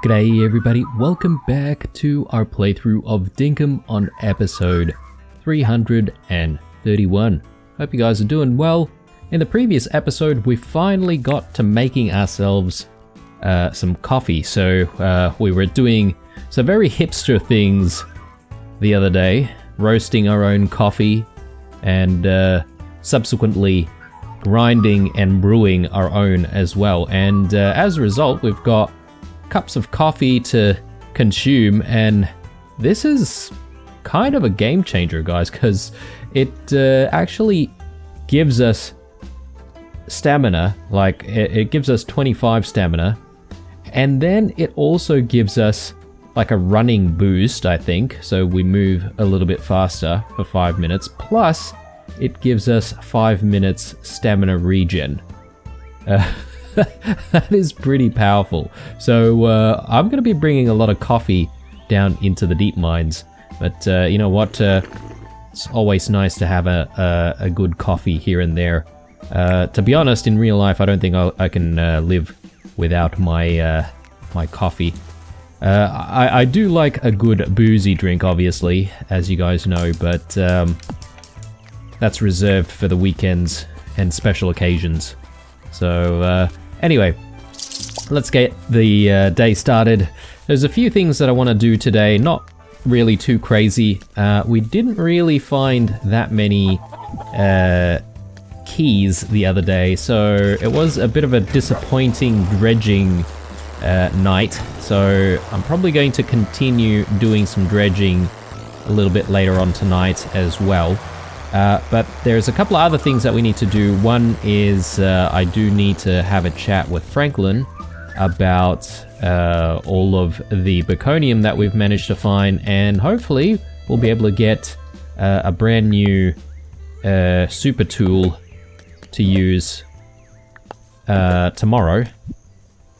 G'day everybody, welcome back to our playthrough of Dinkum on episode 331. Hope you guys are doing well. In the previous episode, we finally got to making ourselves some coffee. So we were doing some very hipster things the other day, roasting our own coffee and subsequently grinding and brewing our own as well. And as a result, we've got cups of coffee to consume, and this is kind of a game changer, guys, because it actually gives us stamina. Like it gives us 25 stamina, and then it also gives us like a running boost, I think, so we move a little bit faster for 5 minutes, plus it gives us 5 minutes stamina regen. That is pretty powerful. So I'm going to be bringing a lot of coffee down into the deep mines. But you know what? It's always nice to have a good coffee here and there. To be honest, in real life, I don't think I can live without my my coffee. I do like a good boozy drink, obviously, as you guys know, but that's reserved for the weekends and special occasions. So anyway, let's get the day started. There's a few things that I want to do today, not really too crazy. We didn't really find that many keys the other day, so it was a bit of a disappointing dredging night. So I'm probably going to continue doing some dredging a little bit later on tonight as well. But there's a couple of other things that we need to do. One is I do need to have a chat with Franklin about all of the Baconium that we've managed to find, and hopefully we'll be able to get a brand new super tool to use tomorrow.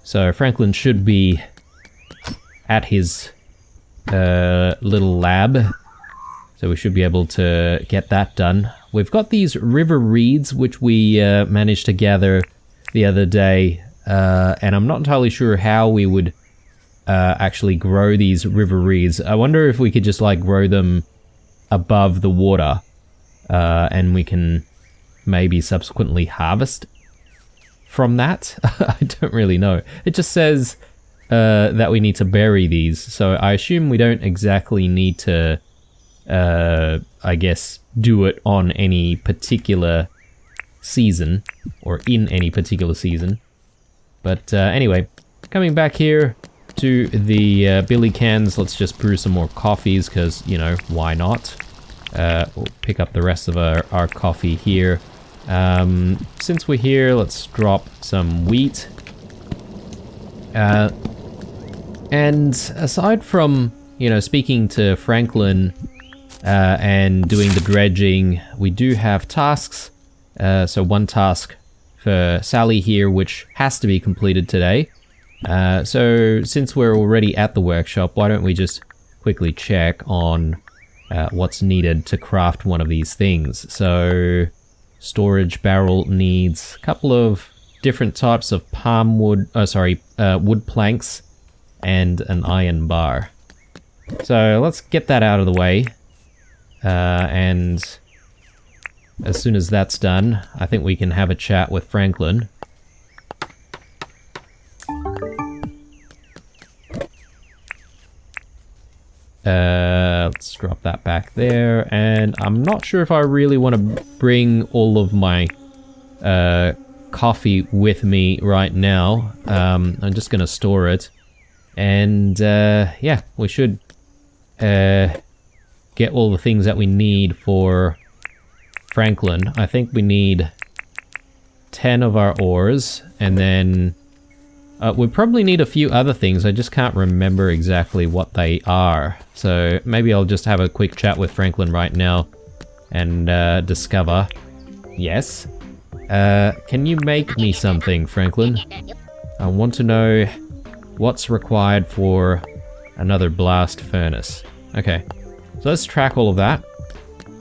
So Franklin should be at his little lab. So we should be able to get that done. We've got these river reeds, which we managed to gather the other day. And I'm not entirely sure how we would actually grow these river reeds. I wonder if we could just like grow them above the water. And we can maybe subsequently harvest from that. I don't really know. It just says that we need to bury these. So I assume we don't exactly need to I guess do it on any particular season or in any particular season. But anyway, coming back here to the billy cans, let's just brew some more coffees because, you know, why not? We'll pick up the rest of our coffee here. Since we're here, let's drop some wheat. And aside from, you know, speaking to Franklin and doing the dredging, we do have tasks. So one task for Sally here, which has to be completed today. So since we're already at the workshop, why don't we just quickly check on what's needed to craft one of these things. So storage barrel needs a couple of different types of palm wood, wood planks and an iron bar. So let's get that out of the way. And as soon as that's done, I think we can have a chat with Franklin. Let's drop that back there, and I'm not sure if I really want to bring all of my coffee with me right now. I'm just going to store it, and yeah, we should get all the things that we need for Franklin. I think we need 10 of our ores, and then we probably need a few other things. I just can't remember exactly what they are. So maybe I'll just have a quick chat with Franklin right now and discover. Yes. Can you make me something, Franklin? I want to know what's required for another blast furnace. Okay. So let's track all of that.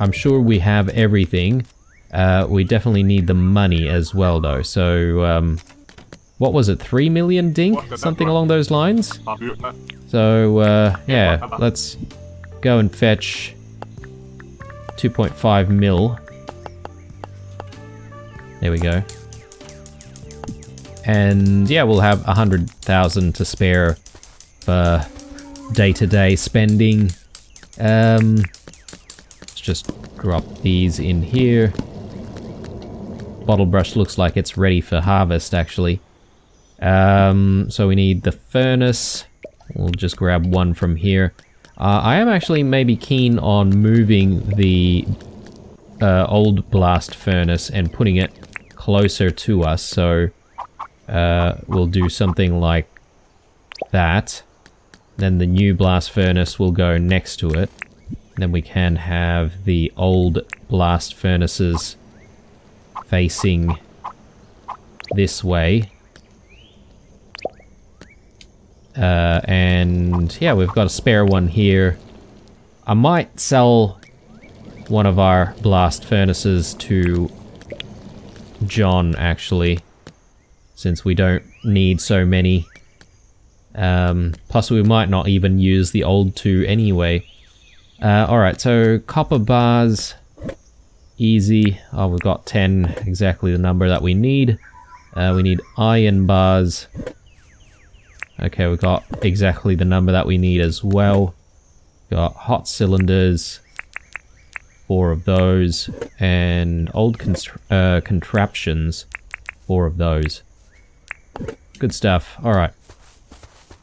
I'm sure we have everything. We definitely need the money as well, though. So what was it, 3 million dink? Something along those lines. So, yeah, let's go and fetch 2.5 mil. There we go. And yeah, we'll have 100,000 to spare for day-to-day spending. Let's just drop these in here. Bottle brush looks like it's ready for harvest, actually. So we need the furnace. We'll just grab one from here. I am actually maybe keen on moving the old blast furnace and putting it closer to us, so we'll do something like that. Then the new blast furnace will go next to it. Then we can have the old blast furnaces facing this way. And yeah, we've got a spare one here. I might sell one of our blast furnaces to John, actually, since we don't need so many. Plus we might not even use the old two anyway. Alright, so copper bars, easy. Oh, we've got 10, exactly the number that we need. We need iron bars. Okay, we've got exactly the number that we need as well. Got hot cylinders, 4 of those, and old contraptions, 4 of those. Good stuff. Alright.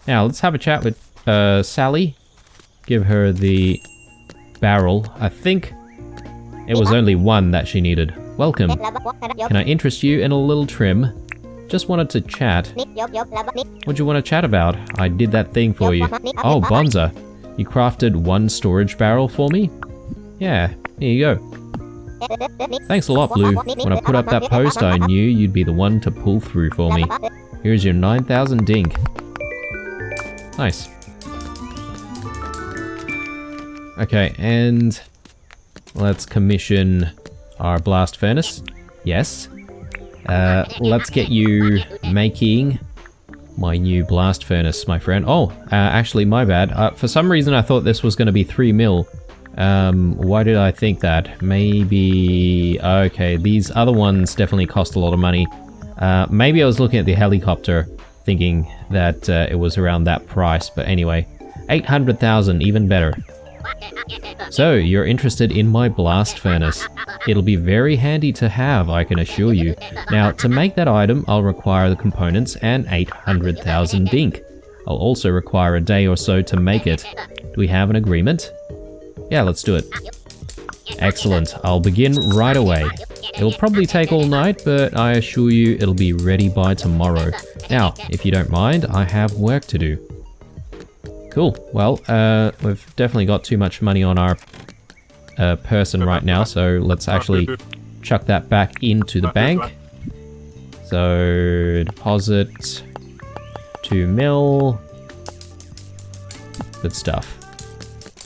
Now, let's have a chat with Sally. Give her the barrel. I think it was only one that she needed. Welcome. Can I interest you in a little trim? Just wanted to chat. What'd you want to chat about? I did that thing for you. Oh, Bonza. You crafted one storage barrel for me? Yeah, here you go. Thanks a lot, Blue. When I put up that post, I knew you'd be the one to pull through for me. Here's your 9,000 dink. Nice. Okay, and let's commission our blast furnace. Yes. Let's get you making my new blast furnace, my friend. Oh, actually, my bad. For some reason, I thought this was going to be 3 mil. Why did I think that? Maybe... Okay, these other ones definitely cost a lot of money. Maybe I was looking at the helicopter, thinking that it was around that price. But anyway, 800,000, even better. So, you're interested in my blast furnace. It'll be very handy to have, I can assure you. Now, to make that item, I'll require the components and 800,000 dink. I'll also require a day or so to make it. Do we have an agreement? Yeah, let's do it. Excellent. I'll begin right away. It'll probably take all night, but I assure you it'll be ready by tomorrow. Now, if you don't mind, I have work to do. Cool. Well, we've definitely got too much money on our person right now, so let's actually chuck that back into the bank. So, deposit 2 mil. Good stuff.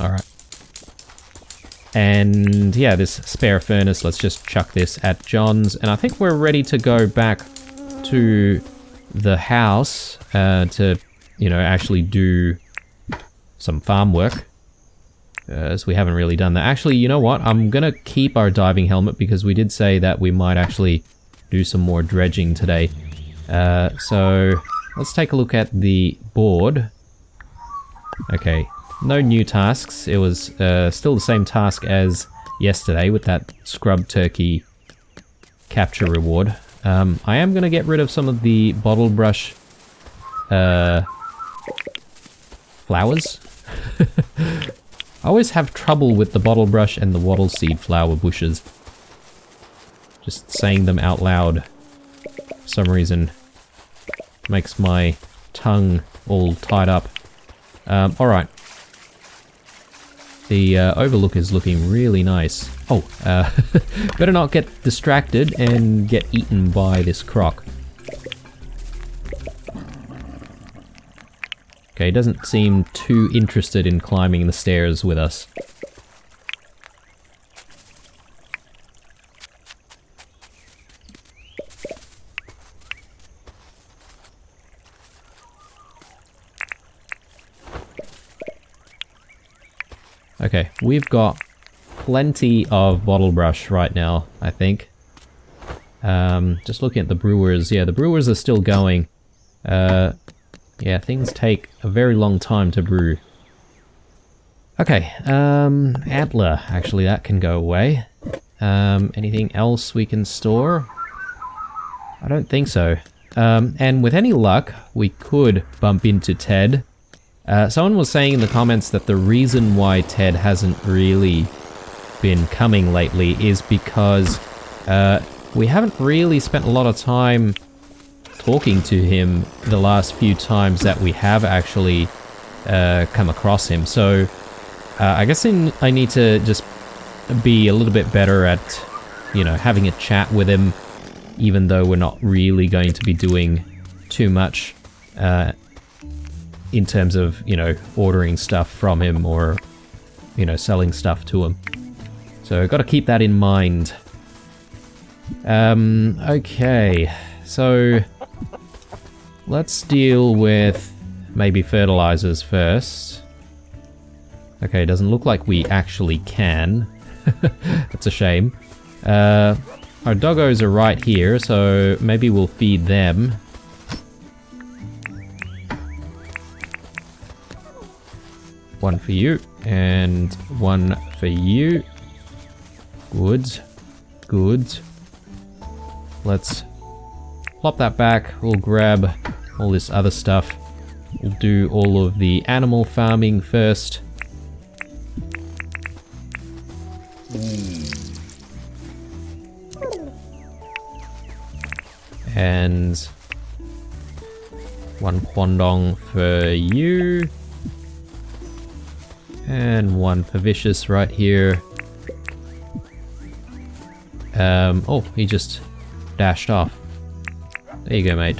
Alright. And yeah, this spare furnace, let's just chuck this at John's. And I think we're ready to go back to the house to, you know, actually do some farm work, as we haven't really done that. Actually, you know what? I'm gonna keep our diving helmet because we did say that we might actually do some more dredging today. So let's take a look at the board. Okay, no new tasks. It was still the same task as yesterday with that scrub turkey capture reward. I am gonna get rid of some of the bottle brush flowers. I always have trouble with the bottle brush and the wattle seed flower bushes. Just saying them out loud, for some reason, makes my tongue all tied up. Alright. The overlook is looking really nice. Oh, better not get distracted and get eaten by this croc. Okay, he doesn't seem too interested in climbing the stairs with us. Okay, we've got plenty of bottle brush right now, I think. Just looking at the brewers. Yeah, the brewers are still going. Yeah, things take a very long time to brew. Okay, antler. Actually, that can go away. Anything else we can store? I don't think so. And with any luck, we could bump into Ted. Someone was saying in the comments that the reason why Ted hasn't really been coming lately is because we haven't really spent a lot of time talking to him the last few times that we have actually come across him. So I guess I need to just be a little bit better at, you know, having a chat with him, even though we're not really going to be doing too much in terms of, you know, ordering stuff from him or, you know, selling stuff to him. So I've got to keep that in mind. Okay, so let's deal with maybe fertilizers first. Okay, doesn't look like we actually can. That's a shame. Our doggos are right here, so maybe we'll feed them. One for you, and one for you. Good. Good. Let's plop that back. We'll grab all this other stuff. We'll do all of the animal farming first. And one quandong for you. And one for Vicious right here. Oh, he just dashed off. There you go, mate.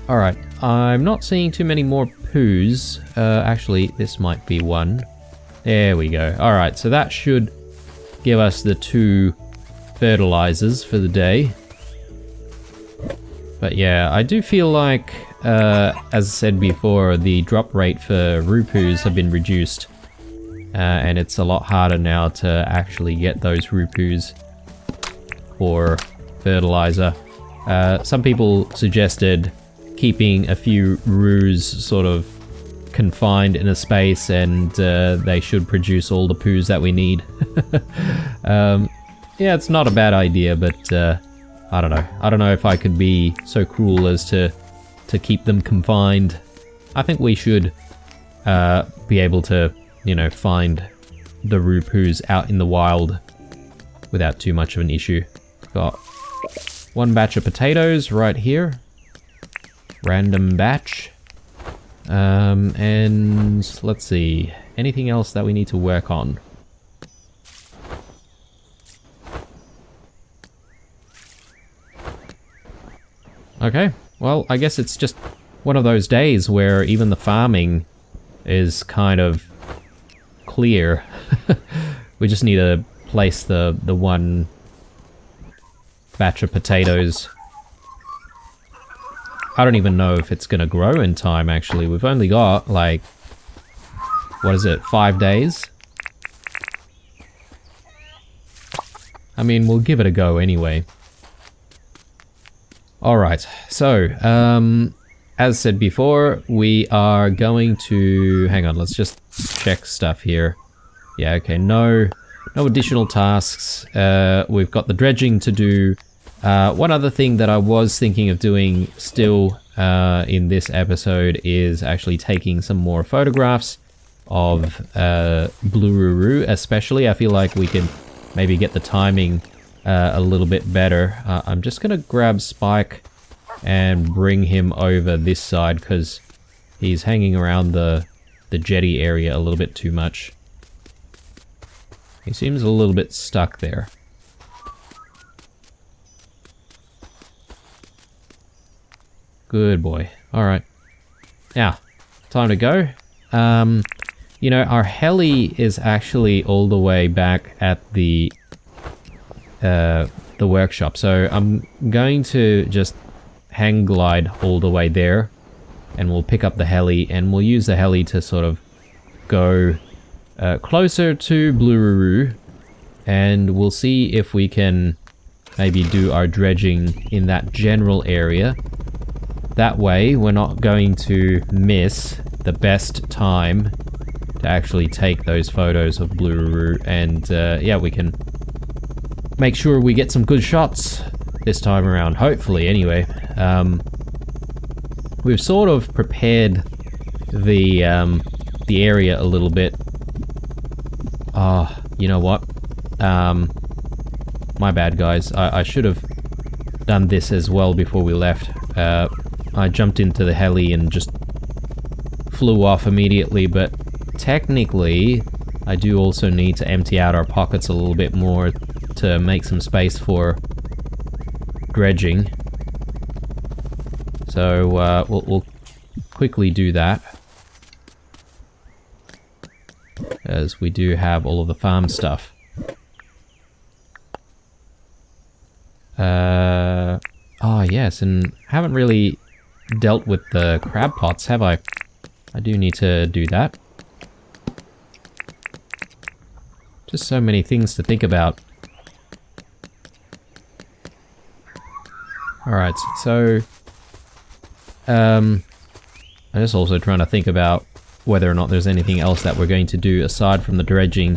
Alright, I'm not seeing too many more poos. Actually, this might be one. There we go. Alright, so that should give us the 2 fertilizers for the day. But yeah, I do feel like, as I said before, the drop rate for rupees have been reduced. And it's a lot harder now to actually get those rupees for fertilizer. Some people suggested keeping a few roos sort of confined in a space, and they should produce all the poos that we need. Yeah, it's not a bad idea, but I don't know. I don't know if I could be so cruel as to keep them confined. I think we should be able to, you know, find the rupees out in the wild without too much of an issue. Got one batch of potatoes right here. Random batch. And let's see. Anything else that we need to work on? Okay, well, I guess it's just one of those days where even the farming is kind of clear. We just need to place the one batch of potatoes. I don't even know if it's gonna grow in time, actually. We've only got, like, what is it, 5 days? I mean, we'll give it a go anyway. Alright, so, as said before, we are going to... Hang on, let's just check stuff here. Yeah, okay, no additional tasks. We've got the dredging to do. One other thing that I was thinking of doing still in this episode is actually taking some more photographs of Blururu especially. I feel like we can maybe get the timing a little bit better. I'm just gonna grab Spike and bring him over this side because he's hanging around the jetty area a little bit too much. He seems a little bit stuck there. Good boy. Alright. Now, time to go. You know, our heli is actually all the way back at the workshop. So I'm going to just hang glide all the way there, and we'll pick up the heli, and we'll use the heli to sort of go closer to Blururu, and we'll see if we can maybe do our dredging in that general area. That way, we're not going to miss the best time to actually take those photos of Blururu, and yeah, we can make sure we get some good shots this time around, hopefully, anyway. We've sort of prepared the area a little bit. You know what? My bad, guys. I should have done this as well before we left. I jumped into the heli and just flew off immediately, but technically I do also need to empty out our pockets a little bit more to make some space for dredging. So we'll quickly do that, as we do have all of the farm stuff. Oh yes, and haven't really dealt with the crab pots, have I? I do need to do that. Just so many things to think about. Alright, so I'm just also trying to think about whether or not there's anything else that we're going to do aside from the dredging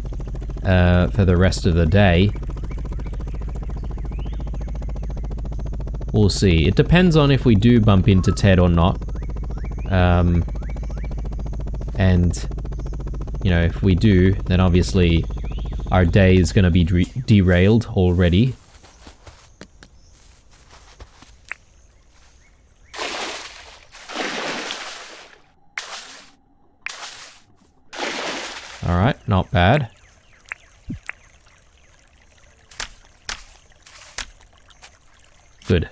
for the rest of the day. We'll see. It depends on if we do bump into Ted or not. And, you know, if we do, then obviously our day is going to be derailed already. Alright, not bad. Good.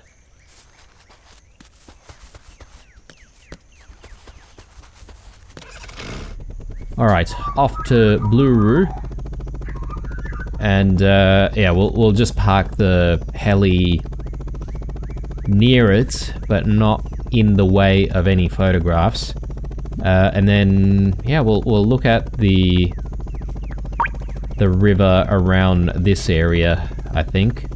Alright, off to Blururu. And yeah, we'll just park the heli near it, but not in the way of any photographs. And then, yeah, we'll look at the river around this area, I think.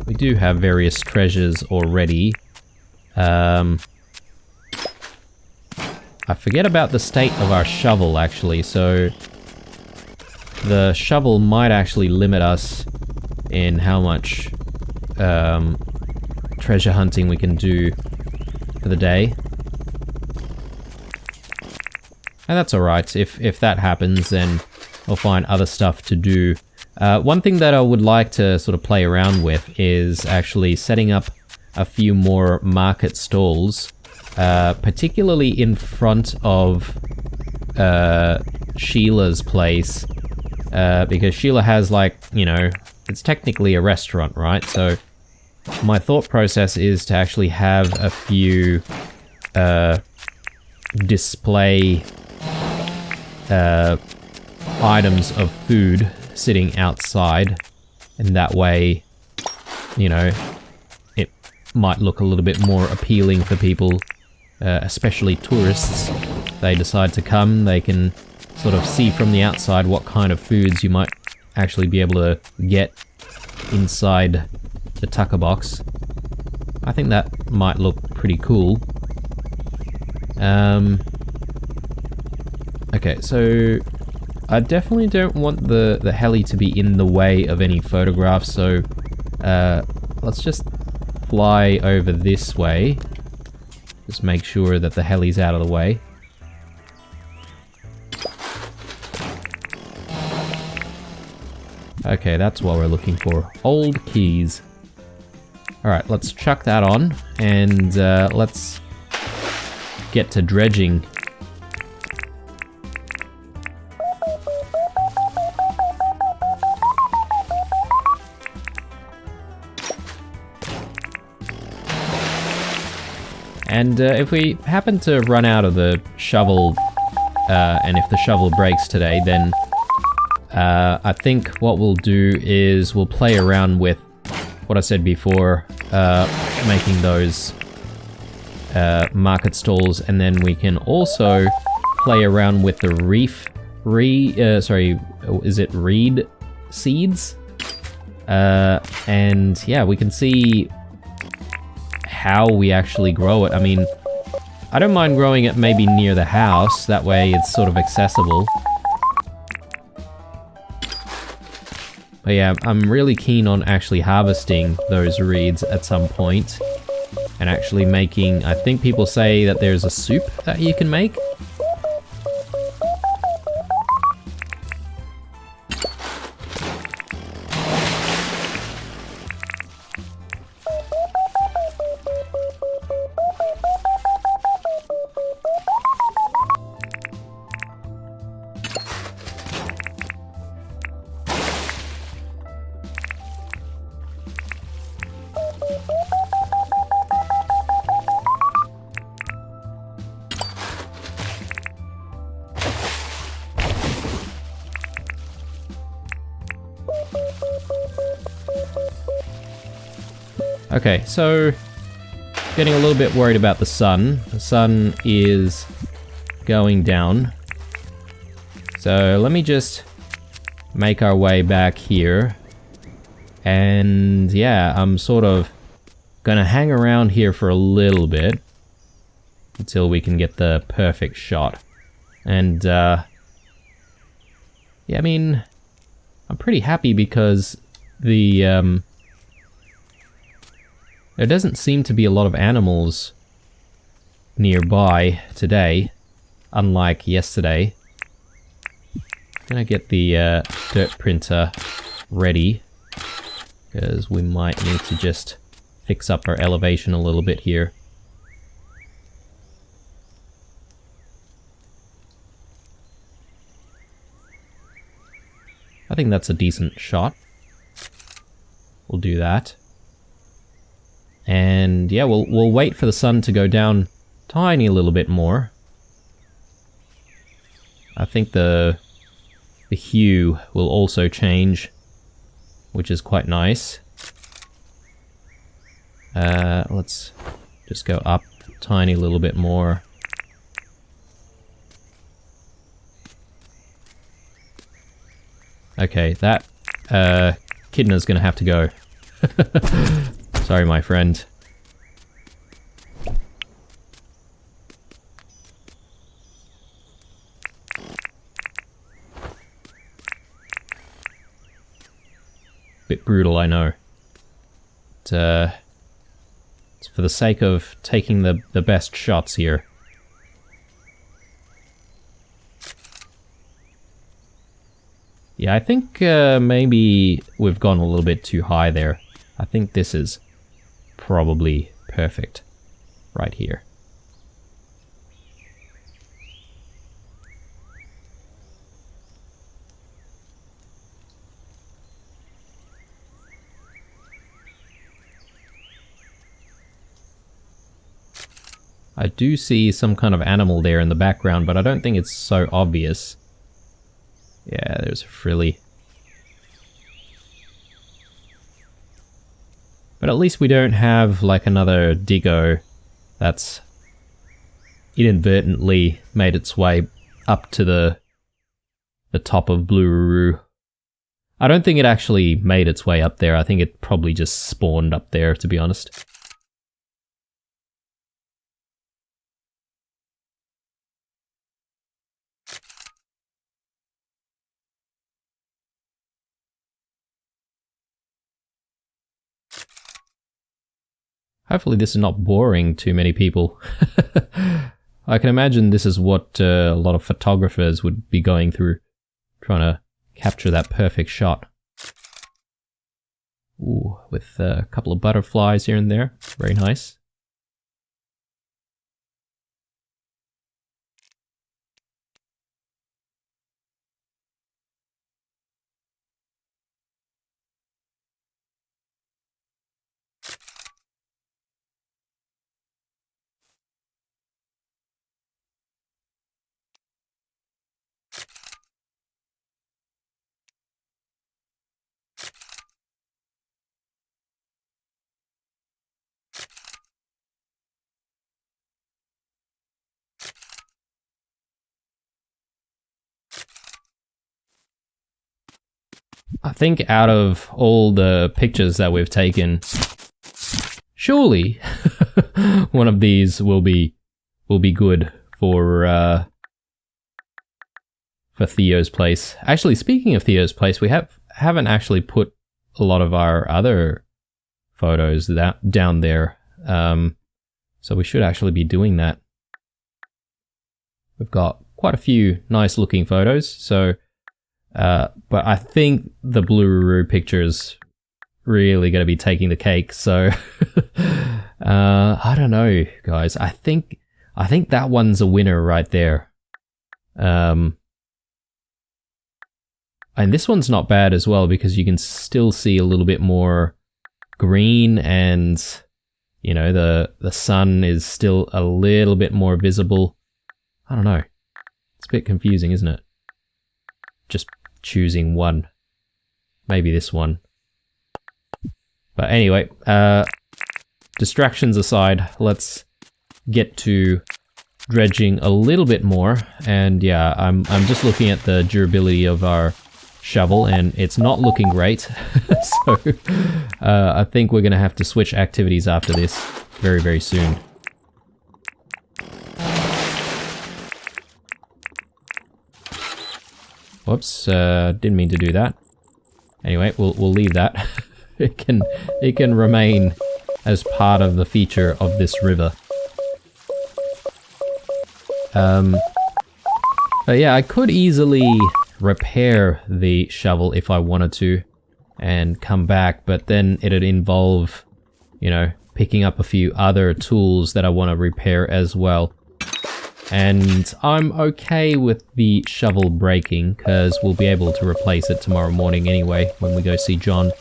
We do have various treasures already. I forget about the state of our shovel, actually, so the shovel might actually limit us in how much treasure hunting we can do for the day. And that's alright. If that happens, then we'll find other stuff to do. One thing that I would like to sort of play around with is actually setting up a few more market stalls, particularly in front of Sheila's place, because Sheila has, like, you know, it's technically a restaurant, right? So my thought process is to actually have a few display items of food sitting outside, and that way, you know, it might look a little bit more appealing for people, especially tourists. They decide to come, they can sort of see from the outside what kind of foods you might actually be able to get inside the tucker box. I think that might look pretty cool. Okay, so I definitely don't want the heli to be in the way of any photographs, so let's just fly over this way. Just make sure that the heli's out of the way. Okay, that's what we're looking for. Old keys. Alright, let's chuck that on, and let's get to dredging. And if we happen to run out of the shovel, and if the shovel breaks today, then I think what we'll do is we'll play around with what I said before, making those market stalls, and then we can also play around with the reed seeds? And yeah, we can see how we actually grow it. I mean, I don't mind growing it maybe near the house, that way it's sort of accessible. But yeah, I'm really keen on actually harvesting those reeds at some point. And actually making, I think people say that there's a soup that you can make. Okay, so getting a little bit worried about the sun. The sun is going down. So let me just make our way back here. And yeah, I'm sort of gonna hang around here for a little bit until we can get the perfect shot. And yeah, I mean, I'm pretty happy because the there doesn't seem to be a lot of animals nearby today, unlike yesterday. I'm gonna get the dirt printer ready, because we might need to just fix up our elevation a little bit here. I think that's a decent shot. We'll do that. And yeah, we'll wait for the sun to go down tiny little bit more. I think the hue will also change, which is quite nice. Let's just go up a tiny little bit more. Okay, that Kidna's gonna have to go. Sorry, my friend. Bit brutal, I know. But, it's for the sake of taking the best shots here. Yeah, I think maybe we've gone a little bit too high there. I think this is probably perfect right here. I do see some kind of animal there in the background, but I don't think it's so obvious. Yeah, there's a frilly. But at least we don't have like another Diggo that's inadvertently made its way up to the top of Blue. I don't think it actually made its way up there. I think it probably just spawned up there, to be honest. Hopefully this is not boring too many people. I can imagine this is what a lot of photographers would be going through, trying to capture that perfect shot. Ooh, with a couple of butterflies here and there. Very nice. I think out of all the pictures that we've taken, surely one of these will be good for Theo's place. Actually, speaking of Theo's place, we haven't actually put a lot of our other photos down there. So we should actually be doing that. We've got quite a few nice looking photos, so but I think the Blue picture's really going to be taking the cake, so I don't know, guys. I think that one's a winner right there. And this one's not bad as well, because you can still see a little bit more green, and you know, the sun is still a little bit more visible. I don't know. It's a bit confusing, isn't it? Just choosing one. Maybe this one. But anyway, distractions aside, let's get to dredging a little bit more. And yeah, I'm just looking at the durability of our shovel, and it's not looking great. So I think we're gonna have to switch activities after this very, very soon. Whoops, didn't mean to do that. Anyway, we'll leave that. It can remain as part of the feature of this river. But yeah, I could easily repair the shovel if I wanted to and come back, but then it'd involve, you know, picking up a few other tools that I want to repair as well. And I'm okay with the shovel breaking, because we'll be able to replace it tomorrow morning anyway when we go see John.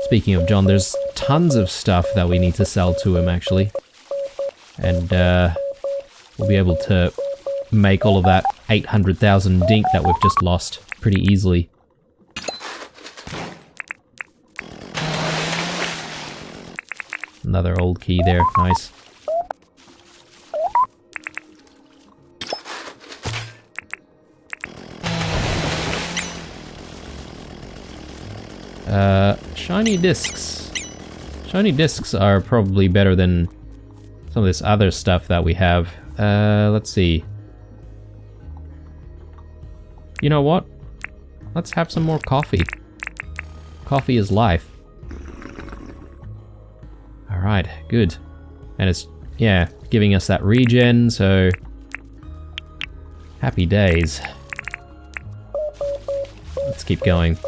Speaking of John, there's tons of stuff that we need to sell to him, actually. And we'll be able to make all of that 800,000 dink that we've just lost pretty easily. Another old key there, nice. Shiny discs. Shiny discs are probably better than some of this other stuff that we have. Let's see. You know what? Let's have some more coffee. Coffee is life. Alright, good. And it's, yeah, giving us that regen, so happy days. Let's keep going.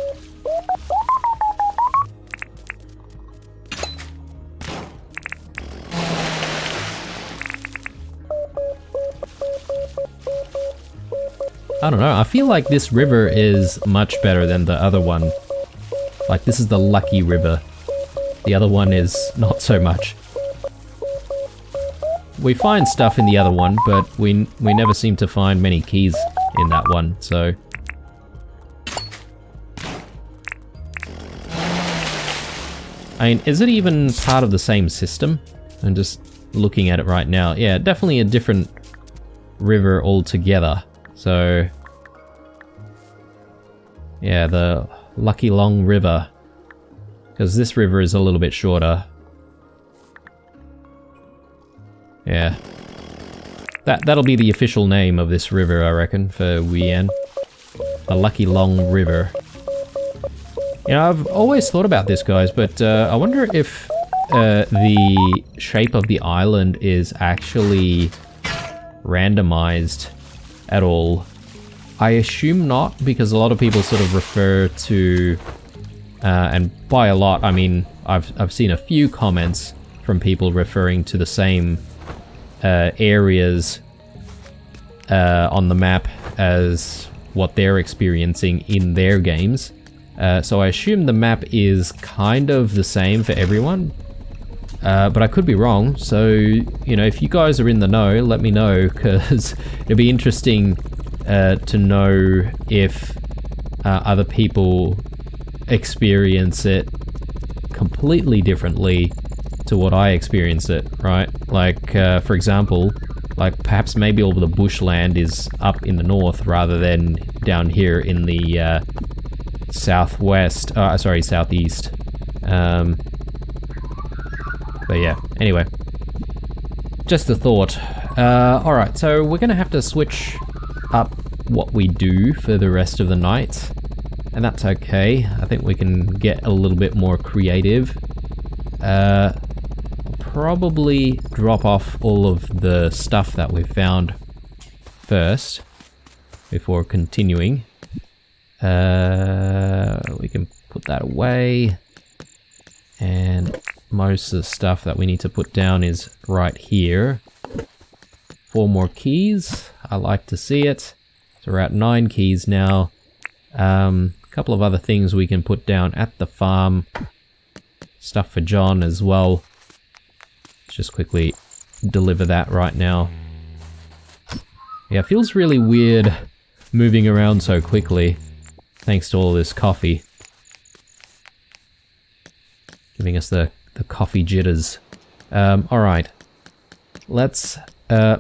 I don't know, I feel like this river is much better than the other one. Like, this is the lucky river. The other one is not so much. We find stuff in the other one, but we never seem to find many keys in that one, so... I mean, is it even part of the same system? I'm just looking at it right now. Yeah, definitely a different river altogether. So, yeah, the Lucky Long River, because this river is a little bit shorter. Yeah, that'll be the official name of this river, I reckon, for Wien. The Lucky Long River. You know, I've always thought about this, guys, but I wonder if the shape of the island is actually randomized at all. I assume not, because a lot of people sort of refer to, and by a lot, I mean, I've seen a few comments from people referring to the same areas on the map as what they're experiencing in their games. So I assume the map is kind of the same for everyone. But I could be wrong, so, you know, if you guys are in the know, let me know, because it'd be interesting to know if other people experience it completely differently to what I experience it, right? Like, for example, like perhaps maybe all the bushland is up in the north rather than down here in the southwest. Sorry, southeast. But yeah, anyway. Just a thought. Alright, so we're gonna have to switch up what we do for the rest of the night. And that's okay. I think we can get a little bit more creative. I'll probably drop off all of the stuff that we've found first before continuing. We can put that away. And most of the stuff that we need to put down is right here. 4 more keys. I like to see it. So we're at 9 keys now. A couple of other things we can put down at the farm. Stuff for John as well. Let's just quickly deliver that right now. Yeah, it feels really weird moving around so quickly, thanks to all this coffee. Giving us the coffee jitters. Alright. Let's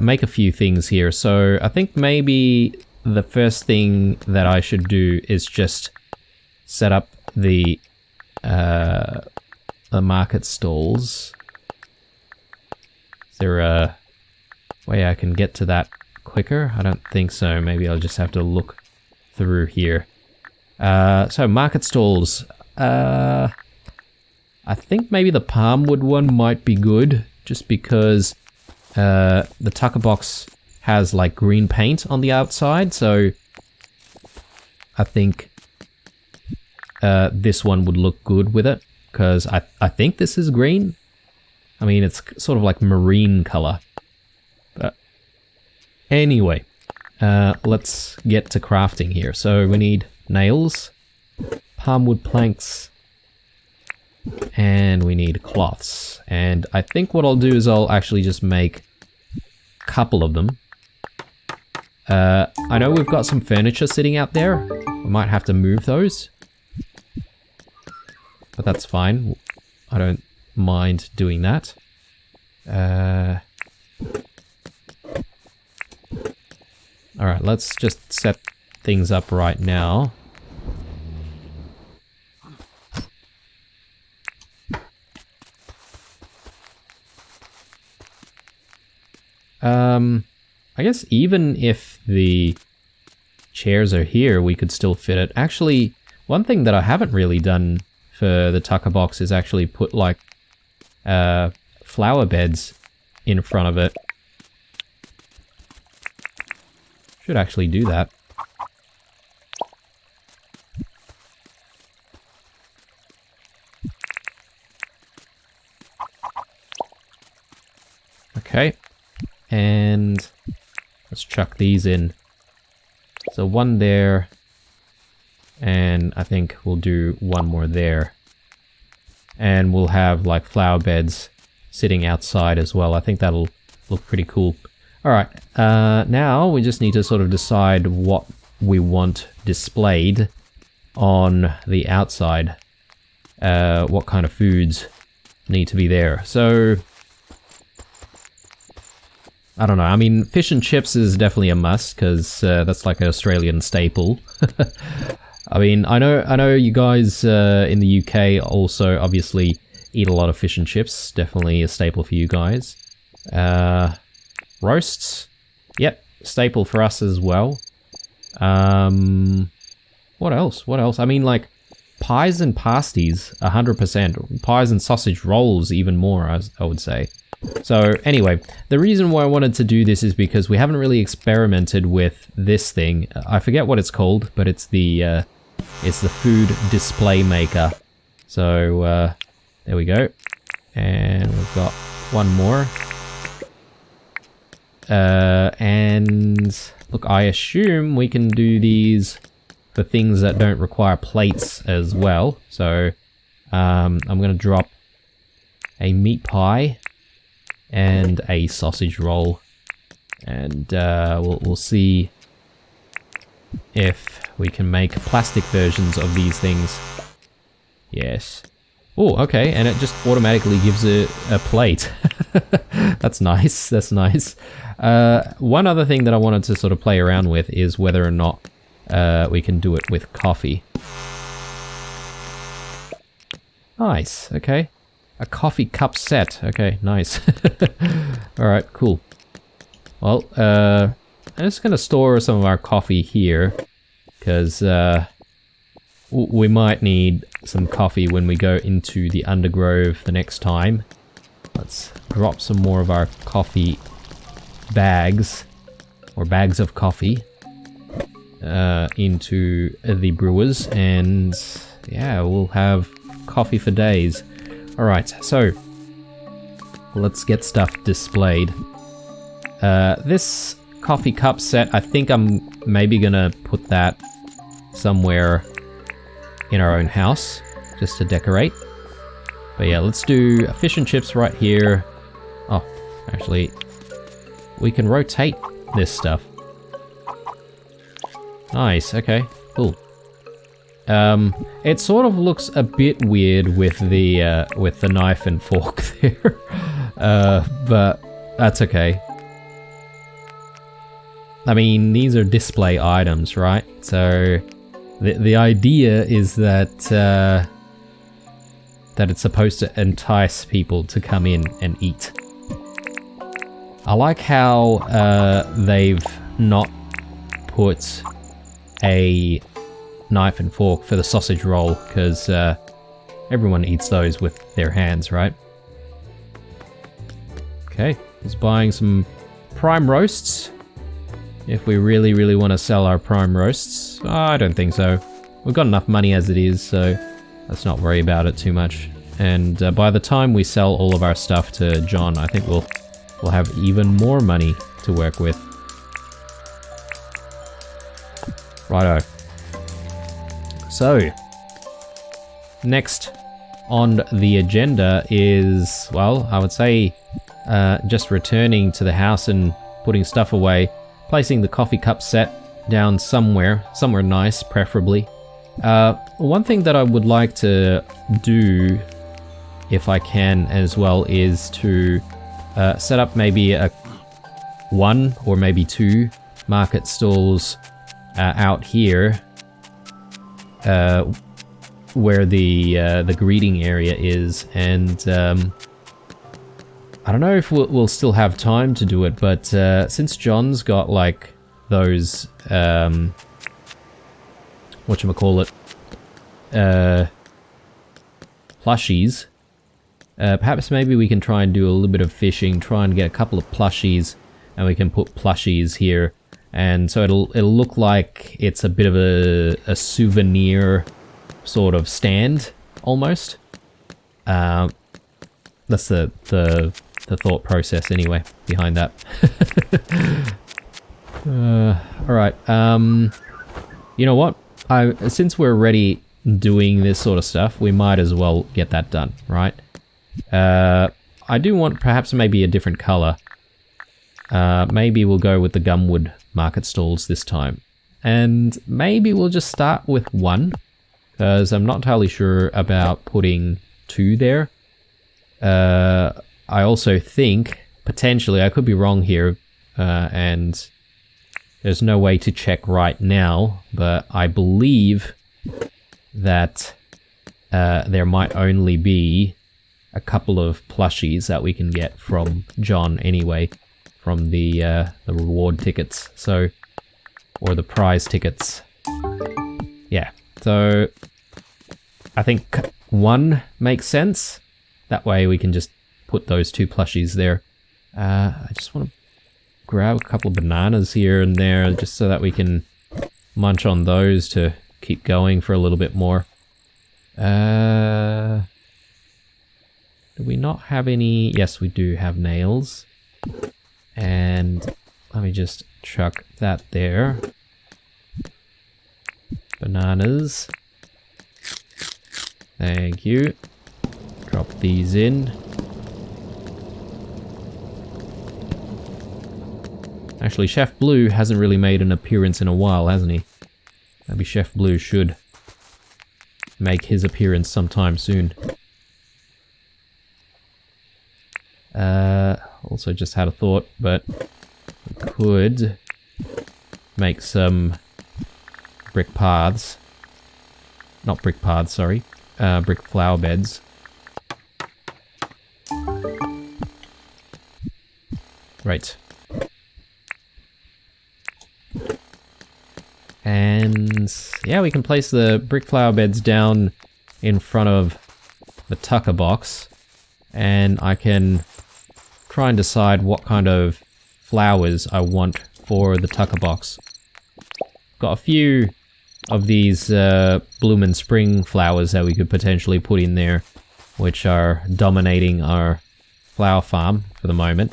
make a few things here. So I think maybe the first thing that I should do is just set up the market stalls. Is there a way I can get to that quicker? I don't think so. Maybe I'll just have to look through here. So market stalls. I think maybe the palmwood one might be good, just because the tucker box has like green paint on the outside, so I think this one would look good with it, because I think this is green. I mean, it's sort of like marine color. But anyway, let's get to crafting here. So we need nails, palmwood planks, and we need cloths. And I think what I'll do is I'll actually just make a couple of them. I know we've got some furniture sitting out there. We might have to move those. But that's fine. I don't mind doing that. Alright, let's just set things up right now. I guess even if the chairs are here, we could still fit it. Actually, one thing that I haven't really done for the tucker box is actually put like flower beds in front of it. Should actually do that. Okay. And let's chuck these in. So one there, and I think we'll do one more there. And we'll have like flower beds sitting outside as well. I think that'll look pretty cool. Alright, now we just need to sort of decide what we want displayed on the outside. What kind of foods need to be there. So I don't know. I mean, fish and chips is definitely a must, because that's like an Australian staple. I mean, I know you guys in the UK also obviously eat a lot of fish and chips. Definitely a staple for you guys. Roasts. Yep, staple for us as well. What else? What else? I mean, like, pies and pasties, 100%. Pies and sausage rolls, even more, I would say. So anyway, the reason why I wanted to do this is because we haven't really experimented with this thing. I forget what it's called, but it's the food display maker. So there we go, and we've got one more. And look, I assume we can do these for things that don't require plates as well. So I'm gonna drop a meat pie and a sausage roll, and we'll see if we can make plastic versions of these things. Yes. Oh, okay, and it just automatically gives it a plate. That's nice, that's nice. One other thing that I wanted to sort of play around with is whether or not we can do it with coffee. Nice, okay. A coffee cup set. Okay, nice. Alright, cool. Well, I'm just gonna store some of our coffee here, because we might need some coffee when we go into the undergrove the next time. Let's drop some more of our coffee bags, or bags of coffee, into the brewers, and yeah, we'll have coffee for days. Alright, so let's get stuff displayed. This coffee cup set, I think I'm maybe gonna put that somewhere in our own house, just to decorate. But yeah, let's do fish and chips right here. Oh, actually, we can rotate this stuff. Nice, okay, cool. It sort of looks a bit weird with the knife and fork there, but that's okay. I mean, these are display items, right? So the idea is that that it's supposed to entice people to come in and eat. I like how they've not put a knife and fork for the sausage roll, because everyone eats those with their hands, right? Okay, just buying some prime roasts. If we really want to sell our prime roasts. Oh, I don't think so. We've got enough money as it is, so let's not worry about it too much. And by the time we sell all of our stuff to John, I think we'll have even more money to work with. Righto. So, next on the agenda is, well, I would say just returning to the house and putting stuff away, placing the coffee cup set down somewhere nice, preferably. One thing that I would like to do, if I can as well, is to set up maybe one or maybe two market stalls out here, where the greeting area is, and I don't know if we'll still have time to do it, but since John's got like those whatchamacallit, plushies, perhaps maybe we can try and do a little bit of fishing, try and get a couple of plushies, and we can put plushies here, and so it'll look like it's a bit of a souvenir sort of stand almost. That's the thought process anyway behind that. Alright, you know what? Since we're already doing this sort of stuff, we might as well get that done, right? I do want perhaps maybe a different color. Maybe we'll go with the gumwood market stalls this time. And maybe we'll just start with one, because I'm not entirely sure about putting two there. I also think, potentially, I could be wrong here, and there's no way to check right now, but I believe that there might only be a couple of plushies that we can get from John anyway, from the reward tickets, so, or the prize tickets. Yeah, so I think one makes sense. That way we can just put those two plushies there. I just want to grab a couple of bananas here and there, just so that we can munch on those to keep going for a little bit more. Do we not have any? Yes, we do have nails. And let me just chuck that there. Bananas. Thank you. Drop these in. Actually, Chef Blue hasn't really made an appearance in a while, hasn't he? Maybe Chef Blue should make his appearance sometime soon. Also just had a thought, but we could make some brick paths. Not brick paths, sorry. Brick flower beds. Right. And yeah, we can place the brick flower beds down in front of the tucker box, and I can try and decide what kind of flowers I want for the tucker box. Got a few of these bloom and spring flowers that we could potentially put in there, which are dominating our flower farm for the moment.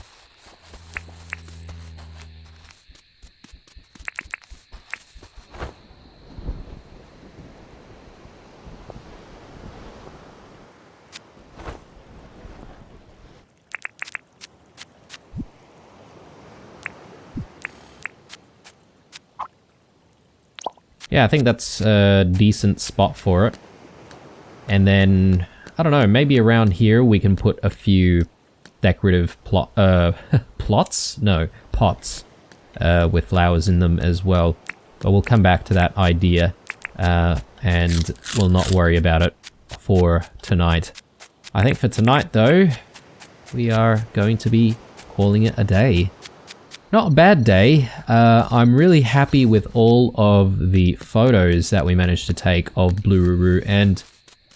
Yeah, I think that's a decent spot for it. And then, I don't know, maybe around here we can put a few decorative pots with flowers in them as well. But we'll come back to that idea and we'll not worry about it for tonight. I think for tonight though, we are going to be calling it a day. Not a bad day. I'm really happy with all of the photos that we managed to take of Blururu, and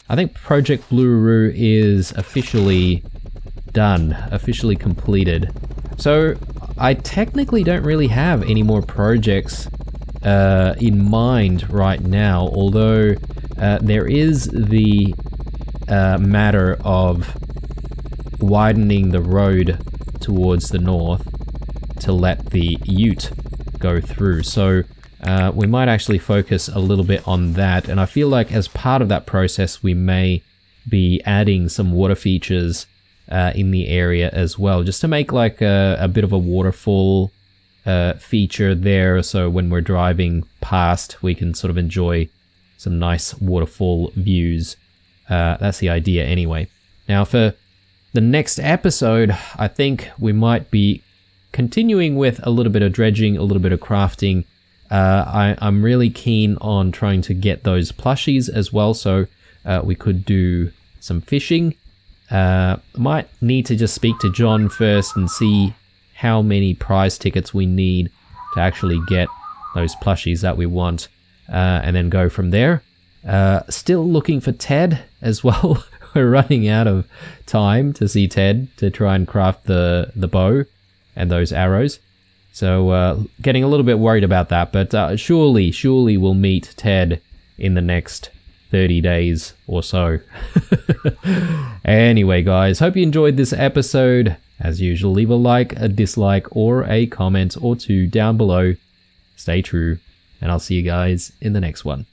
I think Project Blururu is officially done, officially completed. So I technically don't really have any more projects in mind right now, although there is the matter of widening the road towards the north to let the ute go through. So we might actually focus a little bit on that, and I feel like as part of that process we may be adding some water features in the area as well, just to make like a bit of a waterfall feature there, so when we're driving past we can sort of enjoy some nice waterfall views. That's the idea anyway. Now for the next episode, I think we might be continuing with a little bit of dredging, a little bit of crafting. I'm really keen on trying to get those plushies as well, so we could do some fishing. Might need to just speak to John first and see how many prize tickets we need to actually get those plushies that we want, and then go from there. Still looking for Ted as well. We're running out of time to see Ted to try and craft the bow and those arrows. So getting a little bit worried about that, but surely we'll meet Ted in the next 30 days or so. Anyway, guys, hope you enjoyed this episode. As usual, leave a like, a dislike, or a comment or two down below. Stay true, and I'll see you guys in the next one.